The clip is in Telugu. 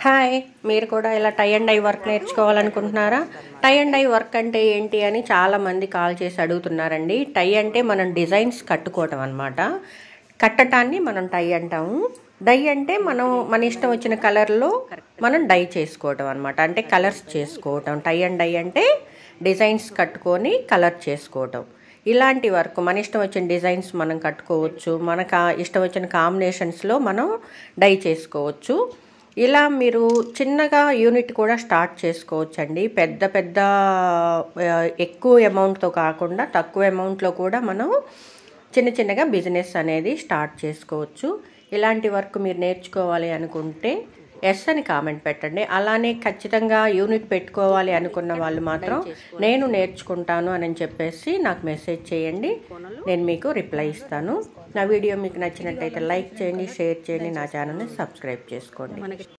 హాయ్, మీరు కూడా ఇలా టై అండ్ డై వర్క్ నేర్చుకోవాలనుకుంటున్నారా? టై అండ్ డై వర్క్ అంటే ఏంటి అని చాలామంది కాల్ చేసి అడుగుతున్నారండి. టై అంటే మనం డిజైన్స్ కట్టుకోవటం అనమాట. కట్టటాన్ని మనం టై అంటాము. డై అంటే మనం మన ఇష్టం వచ్చిన కలర్లో మనం డై చేసుకోవటం అనమాట. అంటే కలర్స్ చేసుకోవటం. టై అండ్ డై అంటే డిజైన్స్ కట్టుకొని కలర్ చేసుకోవటం. ఇలాంటి వర్క్ మన ఇష్టం వచ్చిన డిజైన్స్ మనం కట్టుకోవచ్చు. మనకు ఇష్టం వచ్చిన కాంబినేషన్స్లో మనం డై చేసుకోవచ్చు. ఇలా మీరు చిన్నగా యూనిట్ కూడా స్టార్ట్ చేసుకోవచ్చండి. పెద్ద పెద్ద ఎక్కువ అమౌంట్తో కాకుండా తక్కువ అమౌంట్లో కూడా మనం చిన్న చిన్నగా బిజినెస్ అనేది స్టార్ట్ చేసుకోవచ్చు. ఇలాంటి వర్క్ మీరు నేర్చుకోవాలి అనుకుంటే ఎస్ అని కామెంట్ పెట్టండి. అలానే ఖచ్చితంగా యూనిట్ పెట్టుకోవాలి అనుకున్న వాళ్ళు మాత్రం నేను నేర్చుకుంటాను అని చెప్పేసి నాకు మెసేజ్ చేయండి. నేను మీకు రిప్లై ఇస్తాను. నా వీడియో మీకు నచ్చినట్టయితే లైక్ చేయండి, షేర్ చేయండి, నా ఛానల్ని సబ్స్క్రైబ్ చేసుకోండి.